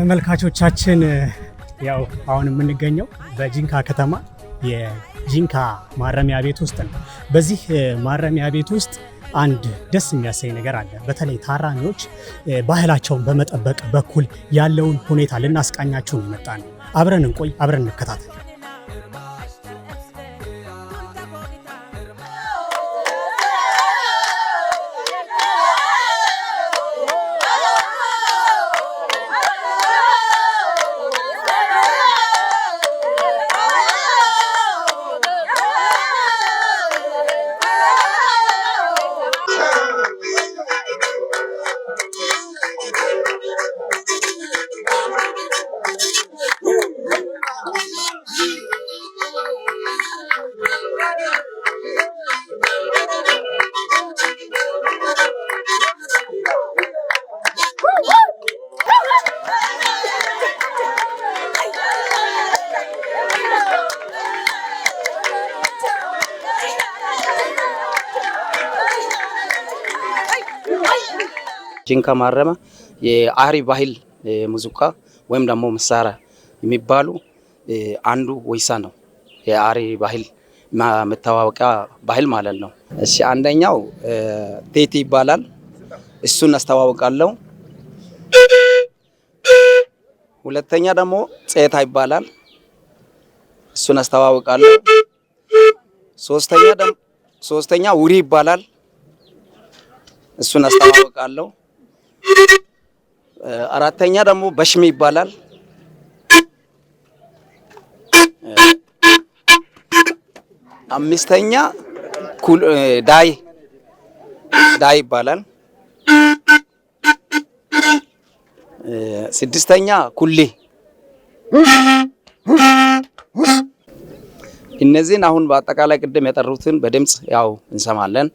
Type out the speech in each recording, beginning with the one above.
ተመልካቾቻችን ያው አሁን የምንገኘው በጂንካ ከተማ የጂንካ ማረሚያ ቤት ውስጥ ነው። በዚህ ማረሚያ ቤት ውስጥ አንድ ደስ የሚያሰኝ ነገር አለ። በተለይ ታራሚዎች ባህላቸውን በመጠበቅ በኩል ያለውን ሁኔታ ልናስቃኛችሁ ነው የመጣነው። አብረን እንቆይ፣ አብረን እንከታተል። ጂንካ ማረሚያ የአሪ ባህል ሙዚቃ ወይም ደግሞ መሳሪያ የሚባሉ አንዱ ወይሳ ነው። የአሪ ባህል መታወቂያ ባህል ማለት ነው። እሺ አንደኛው ቴቲ ይባላል። እሱን አስተዋውቃለሁ። ሁለተኛ ደግሞ ጼታ ይባላል። እሱን አስተዋውቃለሁ። ሶስተኛ ውሪ ይባላል። እሱን አስተዋውቃለሁ። አራተኛ ደግሞ በሽሚ ይባላል። አምስተኛ ዳይ ይባላል። ስድስተኛ ኩሊ። እነዚህን አሁን በአጠቃላይ ቅድም የጠሩትን በድምጽ ያው እንሰማለን።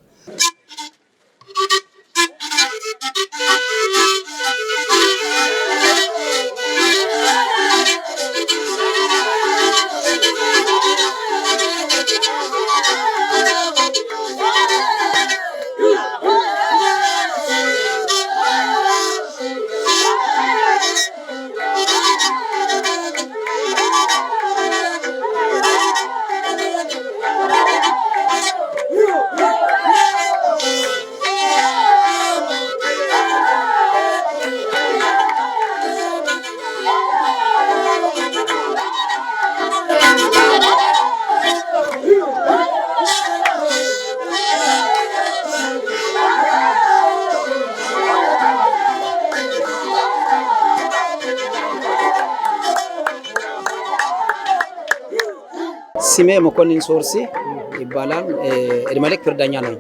ስሜ መኮንን ሶርሲ ይባላል። እድሜልክ ፍርደኛ ነኝ።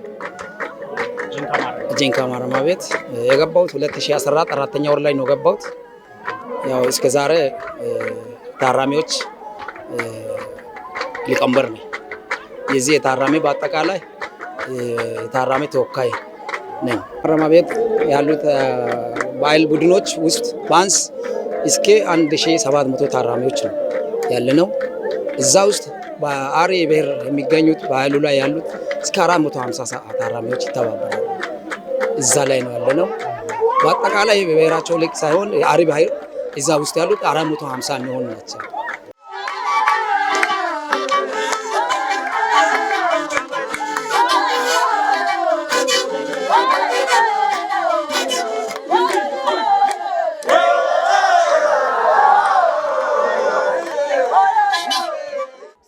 ጂንካ ማረሚያ ቤት የገባሁት 2014 አራተኛ ወር ላይ ነው ገባሁት። ያው እስከ ዛሬ ታራሚዎች ሊቀመንበር ነኝ። የዚህ የታራሚ በአጠቃላይ የታራሚ ተወካይ ነኝ። ማረሚያ ቤት ያሉት ባህል ቡድኖች ውስጥ ቢያንስ እስከ 1700 ታራሚዎች ነው ያለነው። እዛ ውስጥ በአሪ ብሔር የሚገኙት ባህሉ ላይ ያሉት እስከ 450 ታራሚዎች ይተባበራሉ። እዛ ላይ ነው ያለነው። በአጠቃላይ ብሔራቸው ልክ ሳይሆን የአሪ ባህል እዛ ውስጥ ያሉት 450 የሚሆኑ ናቸው።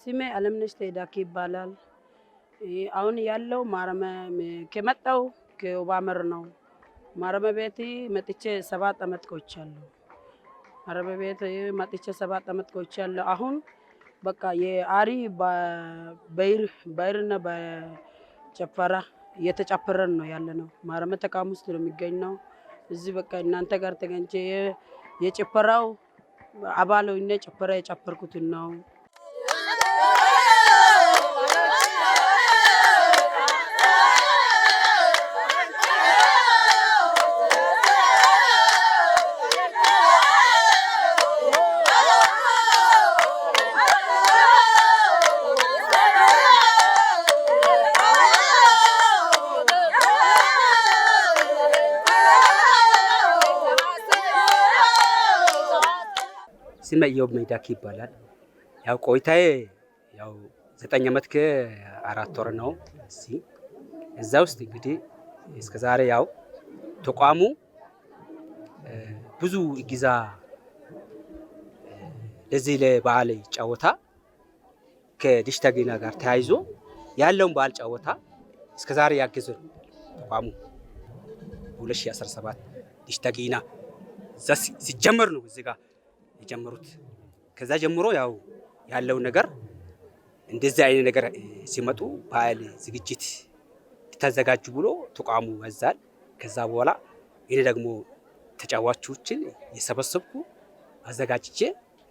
ስሜ አለምነሽ ተዳኪ ይባላል። አሁን ያለው ማረሚያ ከመጣው ከኦባመር ነው። ማረሚያ ቤት መጥቼ 7 አመት ቆይቻለሁ። ማረሚያ ቤት መጥቼ 7 አመት ቆይቻለሁ። አሁን በቃ የአሪ በይርና በጨፈራ እየተጨፈረን ነው ያለነው። ማረሚያ ተቋም ውስጥ ነው የሚገኘው። እዚህ በቃ እናንተ ጋር ተገኝቼ የጨፈራው አባል ሆኜ ጨፈራ የጨፈርኩትን ነው። ስሜ ኢዮብ ሜዳኪ ይባላል። ያው ቆይታዬ ያው 9 ዓመት ከ4 ወር ነው። እዛ ውስጥ እንግዲህ እስከዛሬ ያው ተቋሙ ብዙ እገዛ ለዚህ ለበዓል ጨዋታ ከዲሽታ ጊና ጋር ተያይዞ ያለውን በዓል ጨዋታ እስከዛሬ ያገዘ ተቋሙ 2017 ዲሽታ ጊና ሲጀመር ነው እዚህ ጋር የጀመሩት። ከዛ ጀምሮ ያው ያለው ነገር እንደዚህ አይነት ነገር ሲመጡ በዓል ዝግጅት ተዘጋጁ ብሎ ተቋሙ ያዛል። ከዛ በኋላ እኔ ደግሞ ተጫዋቾችን የሰበሰብኩ አዘጋጅቼ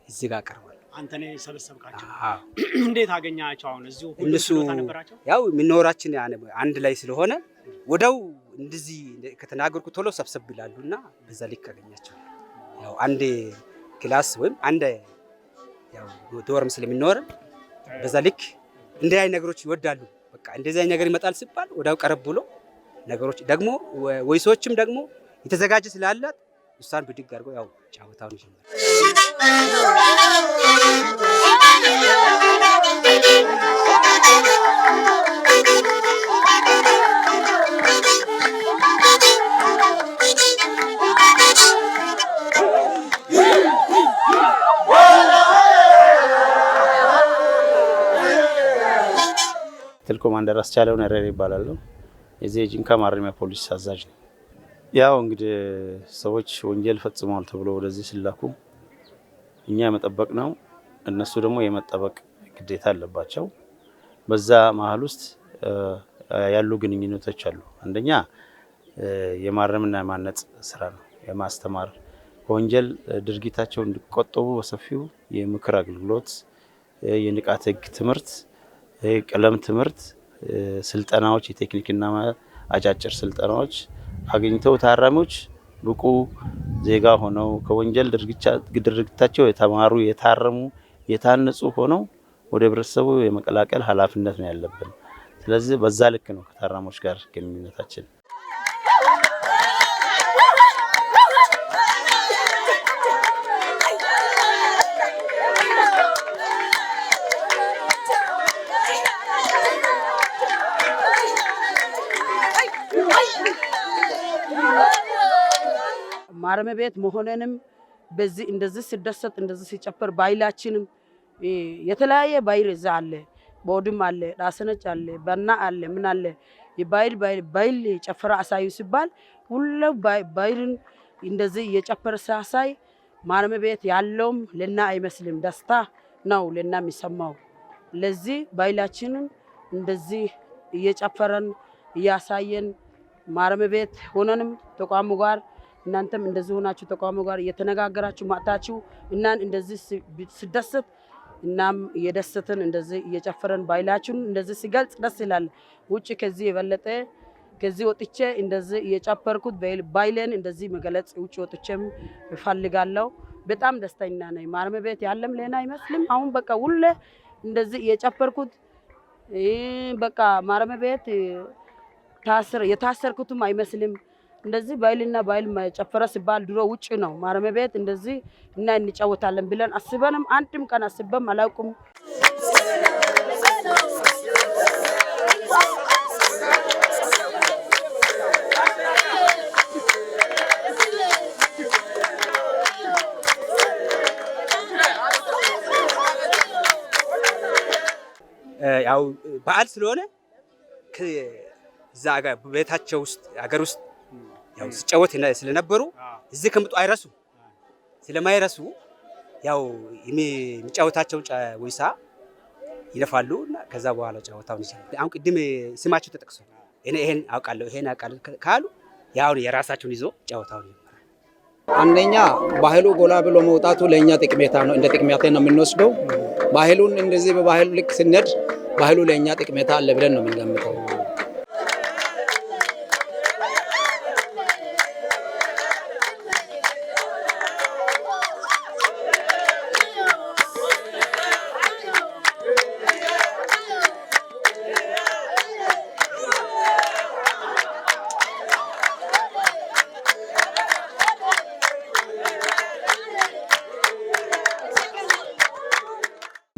እዚህ ጋር ቀርቧል። አንተ ነህ የሰበሰብካቸው? እንዴት አገኛቸው? አሁን እዚሁ ሁሉ እነሱ ተነበራቸው? ያው የሚኖራችን አንድ ላይ ስለሆነ ወደው እንደዚህ ከተናገርኩ ቶሎ ሰብሰብ ይላሉና በዛ ልክ አገኛቸው። ያው አንድ ክላስ ወይም አንድ ያው ዶርም ስለሚኖር በዛ ልክ እንደዚህ አይነት ነገሮች ይወዳሉ። በቃ እንደዚህ አይነት ነገር ይመጣል ሲባል ወዳው ቀረብ ብሎ ነገሮች ደግሞ ወይሶችም ደግሞ የተዘጋጀ ስላላት እሷን ብድግ አድርጎ ያው ጫወታውን ይጀምራል። ኮማንደር አስቻለው ነረር ይባላል። የዚህ ጂንካ ማረሚያ ፖሊስ አዛዥ ነው። ያው እንግዲህ ሰዎች ወንጀል ፈጽመዋል ተብሎ ወደዚህ ሲላኩ እኛ መጠበቅ ነው፣ እነሱ ደግሞ የመጠበቅ ግዴታ አለባቸው። በዛ መሀል ውስጥ ያሉ ግንኙነቶች አሉ። አንደኛ የማረምና የማነጽ ስራ ነው፣ የማስተማር ከወንጀል ድርጊታቸው እንዲቆጠቡ በሰፊው የምክር አገልግሎት፣ የንቃተ ህግ ትምህርት፣ ቀለም ትምህርት ስልጠናዎች፣ የቴክኒክና አጫጭር ስልጠናዎች አግኝተው ታራሚዎች ብቁ ዜጋ ሆነው ከወንጀል ድርጊታቸው የተማሩ፣ የታረሙ፣ የታነጹ ሆነው ወደ ህብረተሰቡ የመቀላቀል ኃላፊነት ነው ያለብን። ስለዚህ በዛ ልክ ነው ከታራሞች ጋር ግንኙነታችን። ማረሚያ ቤት መሆነንም በዚህ እንደዚህ ሲደሰት እንደዚህ ሲጨፈር ባይላችንም የተለያየ ባይል እዛ አለ፣ ቦድም አለ፣ ዳሰነች አለ፣ በና አለ፣ ምን አለ ባይል ጨፈራ አሳዩ ሲባል ሁሉ ባይልን እንደዚህ እየጨፈረ ሳሳይ ማረሚያ ቤት ያለውም ለና አይመስልም፣ ደስታ ነው ለና የሚሰማው። ለዚህ ባይላችንን እንደዚህ እየጨፈረን እያሳየን ማረሚያ ቤት ሆነንም ተቋሙ ጋር እናንተም እንደዚህ ሆናችሁ ተቋሙ ጋር እየተነጋገራችሁ ማጣችሁ እናን እንደዚህ ሲደሰት እናም እየደሰትን እንደዚህ እየጨፈረን ባይላችሁን እንደዚህ ሲገልጽ ደስ ይላል። ውጪ ከዚህ የበለጠ ከዚህ ወጥቼ እንደዚህ እየጨፈርኩት ባይሌን እንደዚህ መገለጽ ውጪ ወጥቼም እፈልጋለሁ። በጣም ደስተኛ ነኝ። ማረሚያ ቤት ያለም ለና አይመስልም። አሁን በቃ ሁሌ እንደዚህ እየጨፈርኩት በቃ ማረሚያ ቤት የታሰርኩትም አይመስልም። እንደዚህ ባይልና ባይል ጨፈረ ሲባል ድሮ ውጪ ነው። ማረሚያ ቤት እንደዚህ እና እንጫወታለን ብለን አስበንም አንድም ቀን አስበም አላውቅም። ያው በዓል ስለሆነ ከዛ ጋር ቤታቸው ውስጥ ሀገር ውስጥ ያው ሲጫወት ስለነበሩ እዚህ ከመጡ አይረሱ ስለማይረሱ ያው የሚጫወታቸው ወይሳ ይለፋሉ እና ከዛ በኋላ ጫወታውን ይችላል። አሁን ቅድም ስማቸው ተጠቅሶ እኔ ይሄን አውቃለሁ ይሄን አውቃለሁ ካሉ ያው የራሳቸውን ይዞ ጫወታውን ይጀምራል። አንደኛ ባህሉ ጎላ ብሎ መውጣቱ ለኛ ጥቅሜታ ነው፣ እንደ ጥቅሜታ ነው የምንወስደው። ባህሉን እንደዚህ በባህሉ ልክ ስንሄድ ባህሉ ለኛ ጥቅሜታ አለ ብለን ነው የምንገምተው።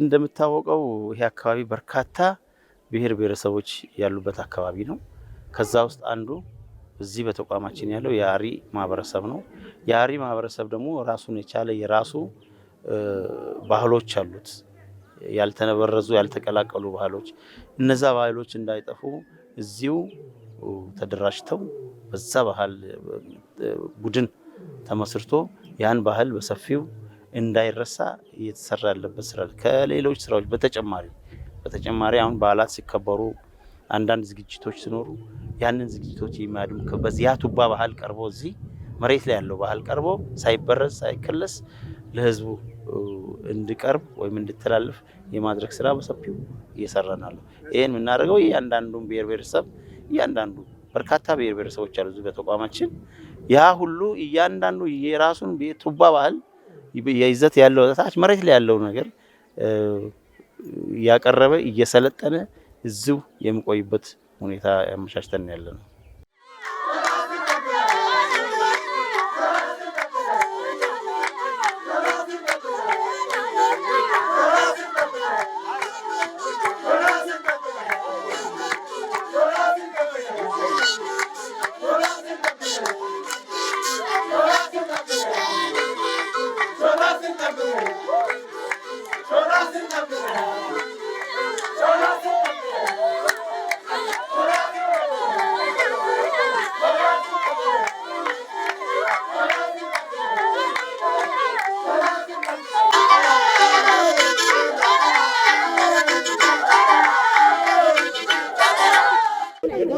እንደምታወቀው ይሄ አካባቢ በርካታ ብሔር ብሔረሰቦች ያሉበት አካባቢ ነው። ከዛ ውስጥ አንዱ እዚህ በተቋማችን ያለው የአሪ ማህበረሰብ ነው። የአሪ ማህበረሰብ ደግሞ ራሱን የቻለ የራሱ ባህሎች አሉት። ያልተነበረዙ ያልተቀላቀሉ ባህሎች። እነዛ ባህሎች እንዳይጠፉ እዚሁ ተደራጅተው በዛ ባህል ቡድን ተመስርቶ ያን ባህል በሰፊው እንዳይረሳ እየተሰራ ያለበት ስራ ከሌሎች ስራዎች በተጨማሪ አሁን በዓላት ሲከበሩ አንዳንድ ዝግጅቶች ሲኖሩ ያንን ዝግጅቶች የሚያድም በዚያ ቱባ ባህል ቀርቦ እዚህ መሬት ላይ ያለው ባህል ቀርቦ ሳይበረዝ ሳይከለስ ለህዝቡ እንዲቀርብ ወይም እንዲተላለፍ የማድረግ ስራ በሰፊው እየሰራናል። ይሄን የምናደርገው እያንዳንዱን ብሔር ብሔረሰብ እያንዳንዱ በርካታ ብሔር ብሔረሰቦች አሉ እዚህ በተቋማችን ያ ሁሉ እያንዳንዱ የራሱን ቱባ ባህል የይዘት ያለው ታች መሬት ላይ ያለው ነገር ያቀረበ እየሰለጠነ እዚሁ የሚቆይበት ሁኔታ ያመቻችተን ያለነው።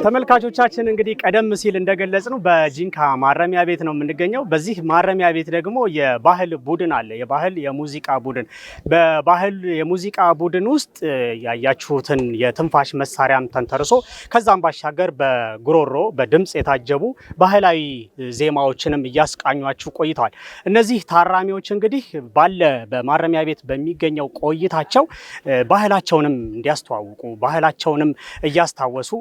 ተመልካቾቻችን እንግዲህ ቀደም ሲል እንደገለጽነው በጂንካ ማረሚያ ቤት ነው የምንገኘው። በዚህ ማረሚያ ቤት ደግሞ የባህል ቡድን አለ፣ የባህል የሙዚቃ ቡድን። በባህል የሙዚቃ ቡድን ውስጥ ያያችሁትን የትንፋሽ መሳሪያም ተንተርሶ ከዛም ባሻገር በጉሮሮ በድምፅ የታጀቡ ባህላዊ ዜማዎችንም እያስቃኟችሁ ቆይተዋል። እነዚህ ታራሚዎች እንግዲህ በማረሚያ ቤት በሚገኘው ቆይታቸው ባህላቸውንም እንዲያስተዋውቁ ባህላቸውንም እያስታወሱ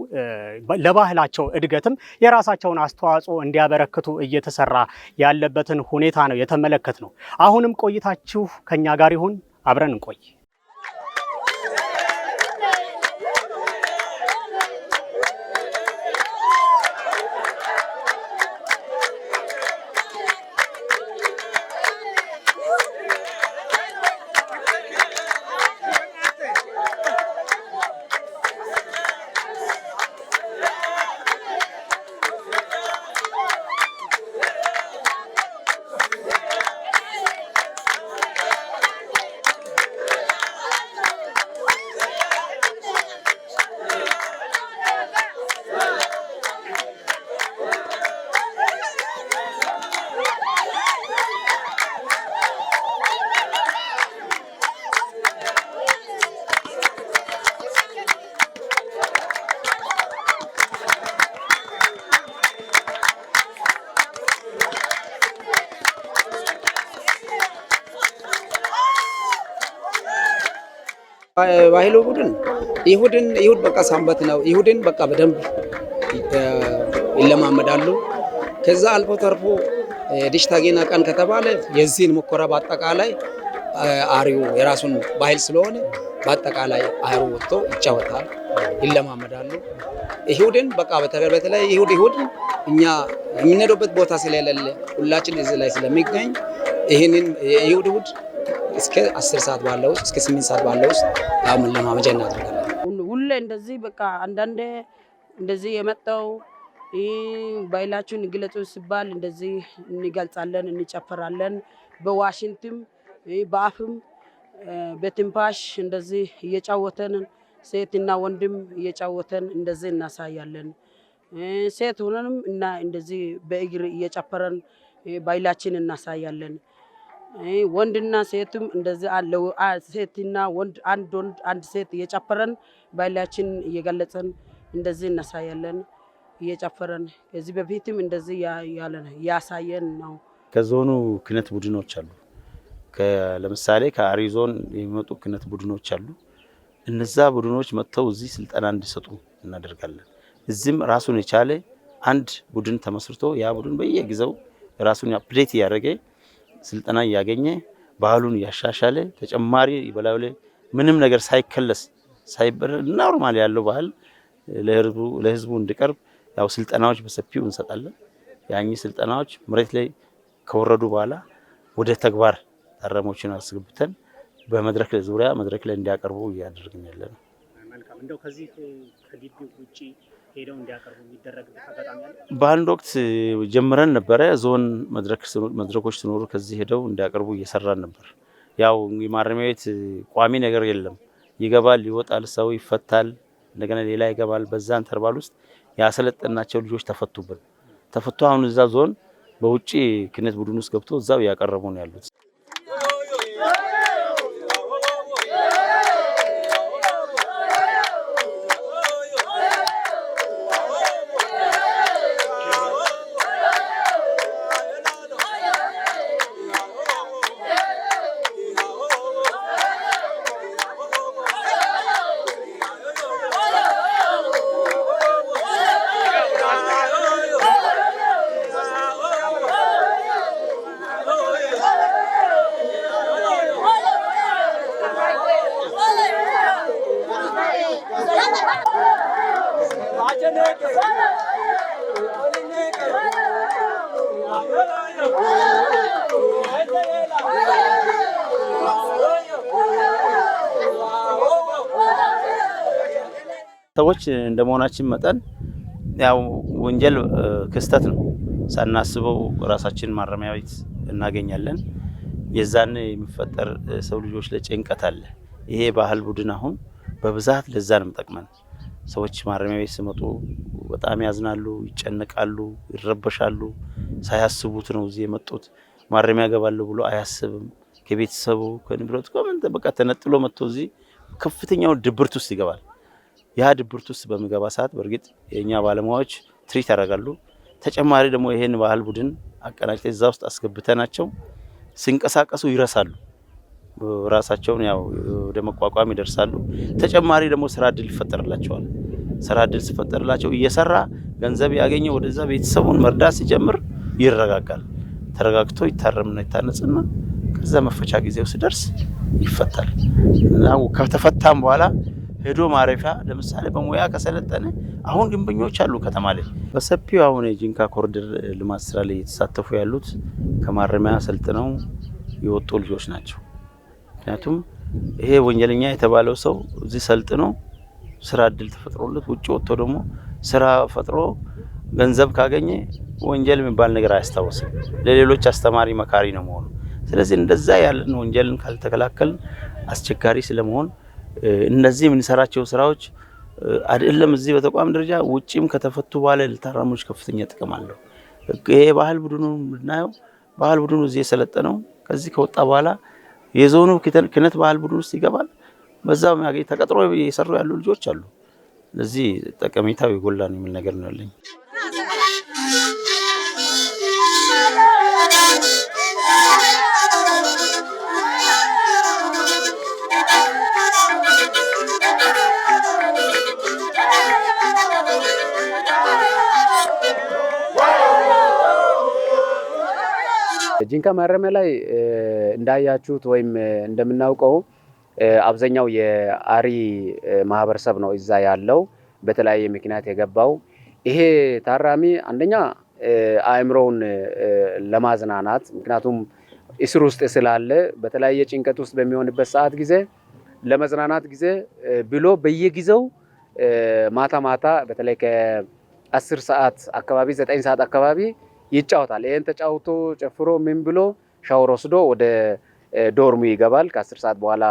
ለባህላቸው እድገትም የራሳቸውን አስተዋጽኦ እንዲያበረክቱ እየተሰራ ያለበትን ሁኔታ ነው የተመለከትነው። አሁንም ቆይታችሁ ከኛ ጋር ይሁን፣ አብረን እንቆይ። ባህሉ ቡድን ይሁድ በቃ ሳምበት ነው። ይሁድን በቃ በደንብ ይለማመዳሉ። ከዛ አልፎ ተርፎ ዲሽታጌና ቀን ከተባለ የዚህን ሙከራ በአጠቃላይ አሪው የራሱን ባህል ስለሆነ በአጠቃላይ አሪው ወጥቶ ይጫወታል፣ ይለማመዳሉ። ይሁድን በቃ በተለይ ይሁድ እኛ የምንሄድበት ቦታ ስለሌለ ሁላችን እዚህ ላይ ስለሚገኝ ይህንን ይሁድ እስከ 10 ሰዓት ባለው እስከ 8 ሰዓት ባለው ለማመጃ እናደርጋለን። ሁሌ እንደዚህ በቃ አንዳንዴ እንደዚህ የመጣው ባህላችሁን ግለጹ ሲባል እንደዚህ እንገልጻለን፣ እንጨፍራለን። በዋሽንትም በአፍም በትንፋሽ እንደዚህ እየጫወተን ሴትና ወንድም እየጫወተን እንደዚህ እናሳያለን። ሴት ሆነንም እና እንደዚህ በእግር እየጨፈረን ባህላችን እናሳያለን። ወንድና ሴትም እንደዚህ ሴትና ወንድ አንድ ሴት እየጨፈረን ባህላችን እየገለጸን እንደዚህ እናሳያለን እየጨፈረን። ከዚህ በፊትም እንደዚህ ያሳየን ነው። ከዞኑ ክነት ቡድኖች አሉ። ለምሳሌ ከአሪ ዞን የሚመጡ ክነት ቡድኖች አሉ። እነዛ ቡድኖች መጥተው እዚህ ስልጠና እንዲሰጡ እናደርጋለን። እዚህም ራሱን የቻለ አንድ ቡድን ተመስርቶ ያ ቡድን በየጊዜው ራሱን አፕዴት እያደረገ ስልጠና እያገኘ ባህሉን እያሻሻለ ተጨማሪ በላዩ ላይ ምንም ነገር ሳይከለስ ሳይበር ኖርማል ያለው ባህል ለህዝቡ እንዲቀርብ ያው ስልጠናዎች በሰፊው እንሰጣለን። ያኚ ስልጠናዎች መሬት ላይ ከወረዱ በኋላ ወደ ተግባር ታራሚዎችን አስገብተን በመድረክ ዙሪያ መድረክ ላይ እንዲያቀርቡ እያደረግን ያለነው። መልካም እንደው ከዚህ ከግቢው ውጪ ሄደው እንዲያቀርቡ የሚደረግበት አጋጣሚ አለ? በአንድ ወቅት ጀምረን ነበረ። ዞን መድረኮች ሲኖሩ ከዚህ ሄደው እንዲያቀርቡ እየሰራን ነበር። ያው የማረሚያ ቤት ቋሚ ነገር የለም። ይገባል፣ ይወጣል፣ ሰው ይፈታል፣ እንደገና ሌላ ይገባል። በዛ ኢንተርቫል ውስጥ ያሰለጠናቸው ልጆች ተፈቱ አሁን እዛ ዞን በውጪ ክነት ቡድን ውስጥ ገብቶ እዛው ያቀረቡ ነው ያሉት። ሰዎች እንደመሆናችን መጠን ያው ወንጀል ክስተት ነው። ሳናስበው ራሳችን ማረሚያ ቤት እናገኛለን። የዛን የሚፈጠር ሰው ልጆች ለጭንቀት አለ። ይሄ ባህል ቡድን አሁን በብዛት ለዛ ነው የሚጠቅመን። ሰዎች ማረሚያ ቤት ሲመጡ በጣም ያዝናሉ፣ ይጨነቃሉ፣ ይረበሻሉ። ሳያስቡት ነው እዚህ የመጡት። ማረሚያ ገባለሁ ብሎ አያስብም። ከቤተሰቡ ከንብረቱ በቃ ተነጥሎ መጥቶ እዚህ ከፍተኛው ድብርት ውስጥ ይገባል። ያ ድብርት ውስጥ በሚገባ ሰዓት በእርግጥ የኛ ባለሙያዎች ትሪት ያደርጋሉ። ተጨማሪ ደግሞ ይሄን ባህል ቡድን አቀናጭተን እዛ ውስጥ አስገብተናቸው ሲንቀሳቀሱ ይረሳሉ። ራሳቸውን ያው ወደ መቋቋም ይደርሳሉ። ተጨማሪ ደግሞ ስራ እድል ይፈጠርላቸዋል። ስራ እድል ሲፈጠርላቸው እየሰራ ገንዘብ ያገኘ ወደዛ ቤተሰቡን መርዳት ሲጀምር ይረጋጋል። ተረጋግቶ ይታረምና ይታነጽና ከዛ መፈቻ ጊዜው ሲደርስ ይፈታል። እና ከተፈታም በኋላ ሄዶ ማረፊያ ለምሳሌ በሙያ ከሰለጠነ አሁን ግንበኞች አሉ ከተማ ላይ በሰፊው አሁን የጂንካ ኮሪደር ልማት ስራ ላይ የተሳተፉ ያሉት ከማረሚያ ሰልጥነው የወጡ ልጆች ናቸው። ምክንያቱም ይሄ ወንጀለኛ የተባለው ሰው እዚህ ሰልጥኖ ስራ እድል ተፈጥሮለት ውጭ ወጥቶ ደግሞ ስራ ፈጥሮ ገንዘብ ካገኘ ወንጀል የሚባል ነገር አያስታውስም። ለሌሎች አስተማሪ መካሪ ነው መሆኑ። ስለዚህ እንደዛ ያለን ወንጀልን ካልተከላከልን አስቸጋሪ ስለመሆን እነዚህ የምንሰራቸው ስራዎች አይደለም እዚህ በተቋም ደረጃ ውጪም ከተፈቱ በኋላ ለታራሚዎች ከፍተኛ ጥቅም አለው። ይሄ ባህል ቡድኑን ብናየው ባህል ቡድኑ እዚህ የሰለጠነው ከዚህ ከወጣ በኋላ የዞኑ ክነት ባህል ቡድን ውስጥ ይገባል። በዛው ያገኝ ተቀጥሮ እየሰሩ ያሉ ልጆች አሉ። ስለዚህ ጠቀሜታው የጎላ ነው የሚል ነገር ነው ያለኝ። ጂንካ ማረሚያ ላይ እንዳያችሁት ወይም እንደምናውቀው አብዛኛው የአሪ ማህበረሰብ ነው እዛ ያለው በተለያየ ምክንያት የገባው። ይሄ ታራሚ አንደኛ አእምሮውን ለማዝናናት ምክንያቱም እስር ውስጥ ስላለ በተለያየ ጭንቀት ውስጥ በሚሆንበት ሰዓት ጊዜ ለመዝናናት ጊዜ ብሎ በየጊዜው ማታ ማታ በተለይ ከ10 ሰዓት አካባቢ 9 ሰዓት አካባቢ ይጫወታል። ይሄን ተጫውቶ ጨፍሮ ምን ብሎ ሻወር ወስዶ ወደ ዶርሙ ይገባል። ከ10 ሰዓት በኋላ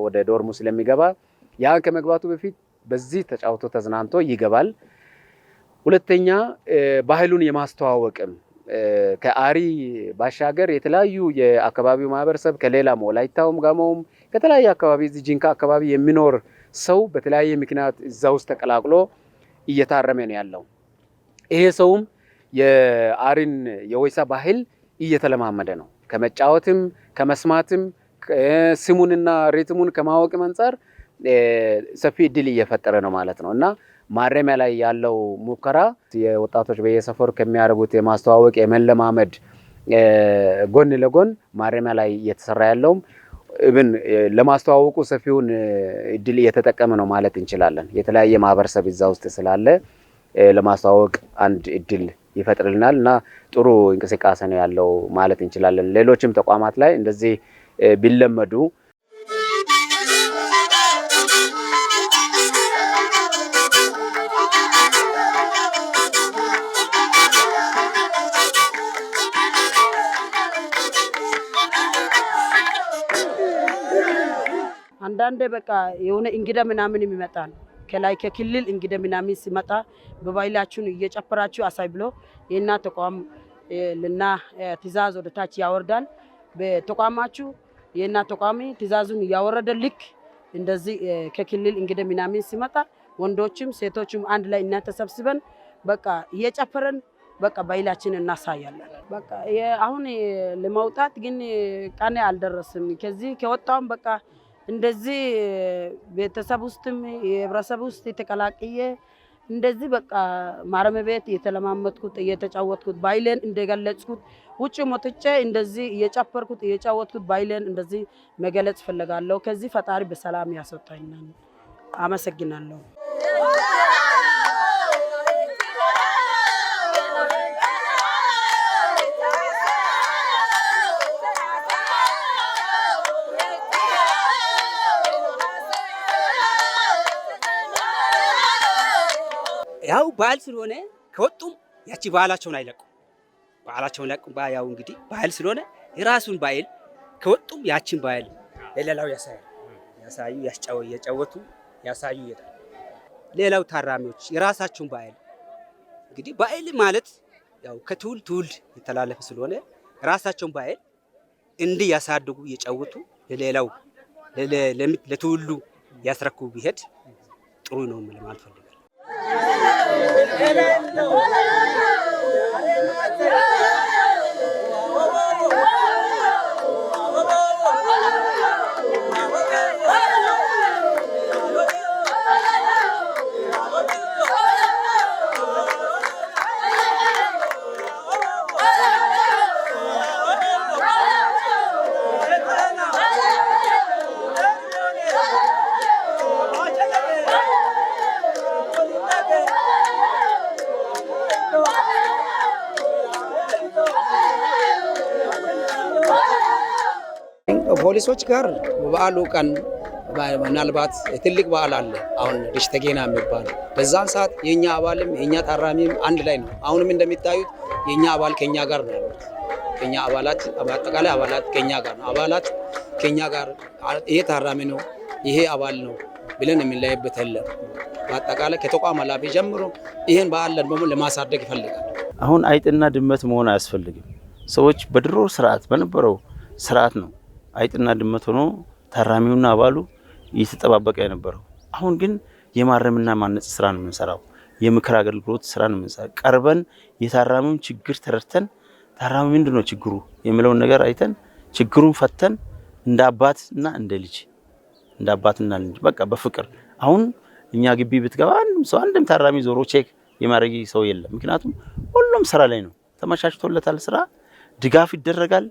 ወደ ዶርሙ ስለሚገባ ያን ከመግባቱ በፊት በዚህ ተጫውቶ ተዝናንቶ ይገባል። ሁለተኛ ባህሉን የማስተዋወቅም ከአሪ ባሻገር የተለያዩ የአካባቢው ማህበረሰብ ከሌላም ወላይታውም ጋሞም ከተለያየ አካባቢ እዚህ ጂንካ አካባቢ የሚኖር ሰው በተለያየ ምክንያት እዛ ውስጥ ተቀላቅሎ እየታረመ ነው ያለው። ይሄ ሰውም የአሪን የወይሳ ባህል እየተለማመደ ነው። ከመጫወትም ከመስማትም ስሙንና ሪትሙን ከማወቅም አንፃር ሰፊ እድል እየፈጠረ ነው ማለት ነው እና ማረሚያ ላይ ያለው ሙከራ የወጣቶች በየሰፈሩ ከሚያደርጉት የማስተዋወቅ የመለማመድ ጎን ለጎን ማረሚያ ላይ እየተሰራ ያለውም ኢብን ለማስተዋወቁ ሰፊውን እድል እየተጠቀመ ነው ማለት እንችላለን። የተለያየ ማህበረሰብ እዛ ውስጥ ስላለ ለማስተዋወቅ አንድ እድል ይፈጥርልናል እና ጥሩ እንቅስቃሴ ነው ያለው ማለት እንችላለን። ሌሎችም ተቋማት ላይ እንደዚህ ቢለመዱ አንዳንዴ በቃ የሆነ እንግዳ ምናምን ይመጣል ከላይ ከክልል እንግዳ ምናምን ሲመጣ በባህላችን እየጨፈራችሁ አሳይ ብሎ የና ተቋም ልና ትእዛዝ ወደ ታች ያወርዳል። በተቋማችሁ የና ተቋሚ ትእዛዙን ያወረደ ልክ እንደዚህ ከክልል እንግዳ ምናምን ሲመጣ ወንዶችም ሴቶችም አንድ ላይ እና ተሰብስበን በቃ እየጨፈረን በቃ ባህላችን እናሳያለን። በቃ አሁን ለማውጣት ግን ቀኔ አልደረስም። ከዚህ ከወጣው በቃ እንደዚህ ቤተሰብ ውስጥም የህብረተሰብ ውስጥ ተቀላቅዬ እንደዚህ በቃ ማረሚያ ቤት የተለማመጥኩት እየተጫወትኩት ባይሌን እንደገለጽኩት ውጭ ሞትቼ እንደዚህ እየጨፈርኩት እየጫወትኩት ባይሌን እንደዚህ መገለጽ ፈልጋለሁ። ከዚህ ፈጣሪ በሰላም ያስወጣኝ። አመሰግናለሁ። ያው ባህል ስለሆነ ከወጡም ያቺ ባህላቸውን አይለቁም። ባህላቸውን ለቁም ያው እንግዲህ ባህል ስለሆነ የራሱን ባህል ከወጡም ያቺን ባህል ለሌላው ያሳዩ ያጫወቱ ያሳዩ ይላል። ሌላው ታራሚዎች የራሳቸውን ባህል እንግዲህ ባህል ማለት ያው ከትውልድ ትውልድ የተላለፈ ስለሆነ ራሳቸውን ባህል እንዲህ ያሳድጉ የጫወቱ ለሌላው ለትውልዱ ያስረክቡ ቢሄድ ጥሩ ነው ማለት ፈልጋለሁ። ፖሊሶች ጋር በበዓሉ ቀን ምናልባት ትልቅ በዓል አለ። አሁን ሪሽተጌና የሚባል በዛን ሰዓት የኛ አባልም የኛ ታራሚም አንድ ላይ ነው። አሁንም እንደሚታዩት የኛ አባል ከኛ ጋር ነው ያሉት። ከኛ አባላት አጠቃላይ አባላት ከኛ ጋር ነው። አባላት ከኛ ጋር ይሄ ታራሚ ነው ይሄ አባል ነው ብለን የምንለይበት የለም። በአጠቃላይ ከተቋም ኃላፊ ጀምሮ ይሄን በዓል ደግሞ ለማሳደግ ይፈልጋል። አሁን አይጥና ድመት መሆን አያስፈልግም። ሰዎች በድሮ ስርዓት በነበረው ስርዓት ነው አይጥና ድመት ሆኖ ታራሚውና አባሉ እየተጠባበቀ የነበረው። አሁን ግን የማረምና ማነጽ ስራ ነው የምንሰራው። የምክር አገልግሎት ስራ ነው የምንሰራው። ቀርበን የታራሚውን ችግር ተረድተን ታራሚ ምንድነው ችግሩ የሚለውን ነገር አይተን ችግሩን ፈተን እንደ አባትና እንደ ልጅ በቃ በፍቅር አሁን እኛ ግቢ ብትገባ አንድም ታራሚ ዞሮ ቼክ የማረጊ ሰው የለም። ምክንያቱም ሁሉም ስራ ላይ ነው። ተመቻችቶለታል። ስራ ድጋፍ ይደረጋል።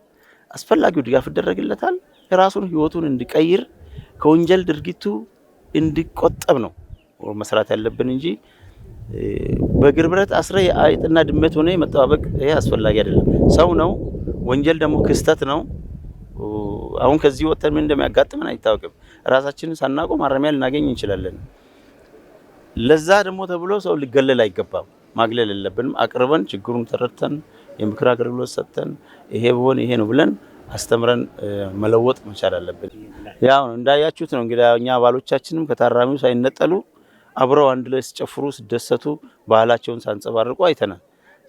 አስፈላጊው ድጋፍ ይደረግለታል። የራሱን ህይወቱን እንዲቀይር ከወንጀል ድርጊቱ እንዲቆጠብ ነው መስራት ያለብን እንጂ በእግር ብረት አስረ አይጥና ድመት ሆነ መጠባበቅ ይሄ አስፈላጊ አይደለም። ሰው ነው። ወንጀል ደግሞ ክስተት ነው። አሁን ከዚህ ወጥተን ምን እንደሚያጋጥመን አይታወቅም። ራሳችንን ሳናውቀው ማረሚያ ልናገኝ እንችላለን። ለዛ ደግሞ ተብሎ ሰው ሊገለል አይገባም። ማግለል የለብንም። አቅርበን ችግሩን ተረድተን የምክር አገልግሎት ሰጥተን ይሄ ቢሆን ይሄ ነው ብለን አስተምረን መለወጥ መቻል አለብን። ያው እንዳያችሁት ነው እንግዲህ እኛ አባሎቻችንም ከታራሚው ሳይነጠሉ አብረው አንድ ላይ ሲጨፍሩ ሲደሰቱ ባህላቸውን ሳንጸባርቁ አይተናል።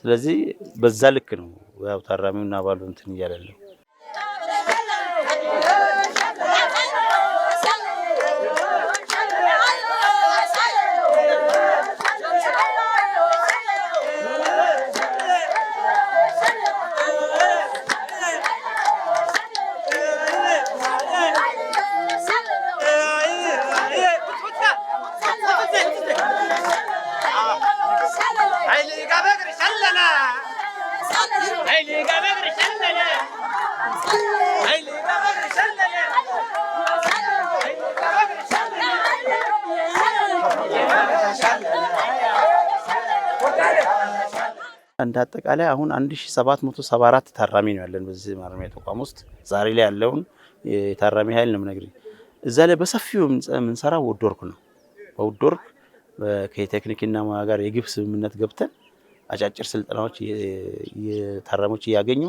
ስለዚህ በዛ ልክ ነው ያው ታራሚውና አባሉ እንትን እያለለው Hey, እንደ አጠቃላይ አሁን 1774 ታራሚ ነው ያለን በዚህ ማረሚያ ተቋም ውስጥ። ዛሬ ላይ ያለውን የታራሚ ኃይል ነው የምነግርህ። እዛ ላይ በሰፊው የምንሰራው ውድወርክ ነው። በውድወርክ ከቴክኒክና ሙያ ጋር የግብ ስምምነት ገብተን አጫጭር ስልጠናዎች የታራሚዎች እያገኙ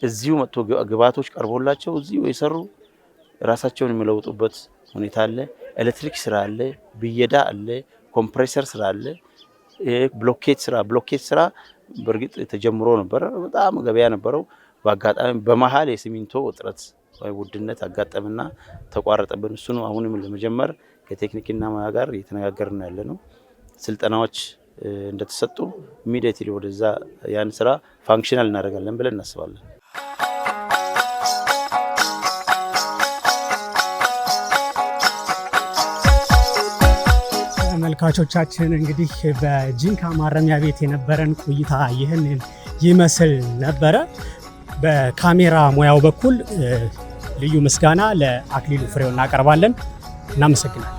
እዚሁ መጥቶ ግብዓቶች ቀርቦላቸው እዚሁ የሰሩ ራሳቸውን የሚለውጡበት ሁኔታ አለ። ኤሌክትሪክ ስራ አለ፣ ብየዳ አለ፣ ኮምፕሬሰር ስራ አለ፣ ብሎኬት ስራ በእርግጥ ተጀምሮ ነበር። በጣም ገበያ ነበረው። በአጋጣሚ በመሃል የሲሚንቶ እጥረት ወይ ውድነት አጋጠመና ተቋረጠብን። እሱ ነው አሁንም ለመጀመር ከቴክኒክና ሙያ ጋር እየተነጋገርን ያለ ነው። ስልጠናዎች እንደተሰጡ ኢሚዲየትሊ ወደዛ ያን ስራ ፋንክሽናል እናደርጋለን ብለን እናስባለን። ተመልካቾቻችን እንግዲህ በጂንካ ማረሚያ ቤት የነበረን ቆይታ ይህንን ይመስል ነበረ። በካሜራ ሙያው በኩል ልዩ ምስጋና ለአክሊሉ ፍሬው እናቀርባለን። እናመሰግናለን።